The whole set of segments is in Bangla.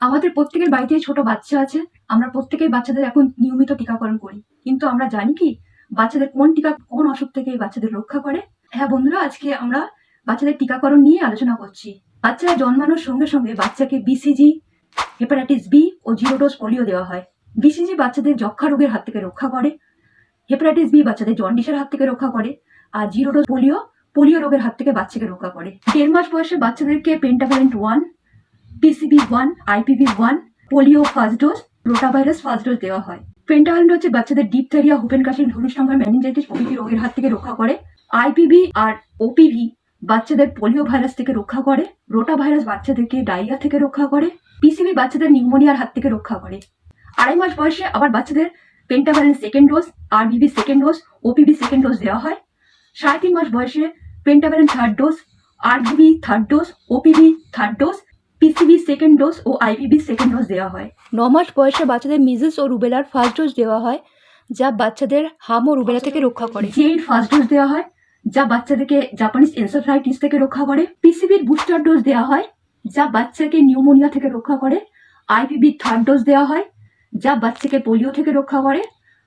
আমাদের প্রত্যেকের বাড়িতেই ছোট বাচ্চা আছে। আমরা প্রত্যেকেই বাচ্চাদের এখন নিয়মিত টিকাকরণ করি। কিন্তু আমরা জানি কি বাচ্চাদের কোন টিকা কোন অসুখ থেকে বাচ্চাদের রক্ষা করে? হ্যাঁ বন্ধুরা, আজকে আমরা বাচ্চাদের টিকাকরণ নিয়ে আলোচনা করছি। বাচ্চারা জন্মানোর সঙ্গে সঙ্গে বাচ্চাকে বিসিজি, হেপাটাইটিস বি ও 0 ডোজ পোলিও দেওয়া হয়। বিসিজি বাচ্চাদের যক্ষ্মা রোগের হাত থেকে রক্ষা করে, হেপাটাইটিস বি বাচ্চাদের জন্ডিসের হাত থেকে রক্ষা করে, আর 0 ডোজ পোলিও রোগের হাত থেকে বাচ্চাকে রক্ষা করে। 1.5 মাস বয়সে বাচ্চাদেরকে pentavalent 1, PCB 1, IPv 1, polio first dose, rotavirus first dose দেওয়া হয়। পেন্টাভ্যালেন্ট হচ্ছে বাচ্চাদের ডিপথেরিয়া, হুপেন কাশি, ধনুষ্টঙ্কার, মেনিনজাইটিস প্রভৃতি রোগের হাত থেকে রক্ষা করে। আইপিভি আর ওপিভি বাচ্চাদের পোলিও ভাইরাস থেকে রক্ষা করে। রোটা ভাইরাস বাচ্চাদেরকে ডায়রিয়া থেকে রক্ষা করে। পিসিবি বাচ্চাদের নিউমোনিয়ার হাত থেকে রক্ষা করে। 2.5 মাস বয়সে আবার বাচ্চাদের pentavalent second dose, RVV second dose, OPV second dose দেওয়া হয়। 3.5 মাস বয়সে pentavalent third dose, RVV third dose, OPV third dose, PCB second dose ও আইপিভি সেকেন্ড ডোজ দেওয়া হয়। 9 মাস বয়সে বাচ্চাদের মিজলস ও রুবেলার ফার্স্ট ডোজ দেওয়া হয়, যা বাচ্চাদের হাম ও রুবেলা থেকে রক্ষা করে। জেইড ফার্স্ট ডোজ দেওয়া হয়, যা বাচ্চাদেরকে জাপানিজ এনসেফ্যালাইটিস থেকে রক্ষা করে। পিসিবির বুস্টার ডোজ দেওয়া হয়, যা বাচ্চাকে নিউমোনিয়া থেকে রক্ষা করে। আইপিভি থার্ড ডোজ দেওয়া হয়, যা বাচ্চাকে পোলিও থেকে রক্ষা করে।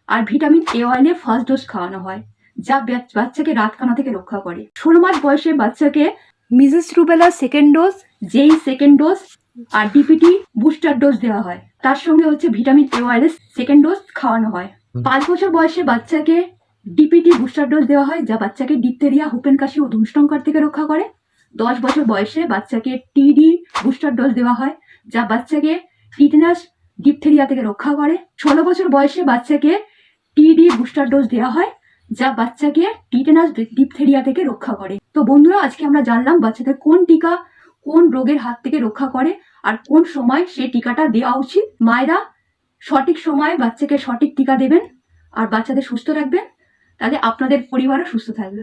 আর ভিটামিন এ অয়েলের ফার্স্ট ডোজ খাওয়ানো হয়, যা বাচ্চাকে রাতকানা থেকে রক্ষা করে। 16 মাস বয়সে বাচ্চাকে মিজলস রুবেলা সেকেন্ড ডোজ, জেই সেকেন্ড ডোজ আর ডিপিটি বুস্টার ডোজ দেওয়া হয়। তার সঙ্গে হচ্ছে ভিটামিন এ অয়েলের সেকেন্ড ডোজ খাওয়ানো হয়। 5 বছর বয়সে বাচ্চাকে ডিপিটি বুস্টার ডোজ দেওয়া হয়, যা বাচ্চাকে ডিপথেরিয়া, হুপেন কাশি ও ধনুষ্টঙ্কার থেকে রক্ষা করে। 10 বছর বয়সে বাচ্চাকে টিডি বুস্টার ডোজ দেওয়া হয়, যা বাচ্চাকে টিটেনাস, ডিপথেরিয়া থেকে রক্ষা করে। 16 বছর বয়সে বাচ্চাকে টিডি বুস্টার ডোজ দেওয়া হয়, যা বাচ্চাকে টিটেনাস, ডিপথেরিয়া থেকে রক্ষা করে। তো বন্ধুরা, আজকে আমরা জানলাম বাচ্চাদের কোন টিকা কোন রোগের হাত থেকে রক্ষা করে আর কোন সময় সেই টিকাটা দেওয়া উচিত। মায়েরা সঠিক সময়ে বাচ্চাকে সঠিক টিকা দেবেন আর বাচ্চাদের সুস্থ রাখবেন, তাহলে আপনাদের পরিবারও সুস্থ থাকবে।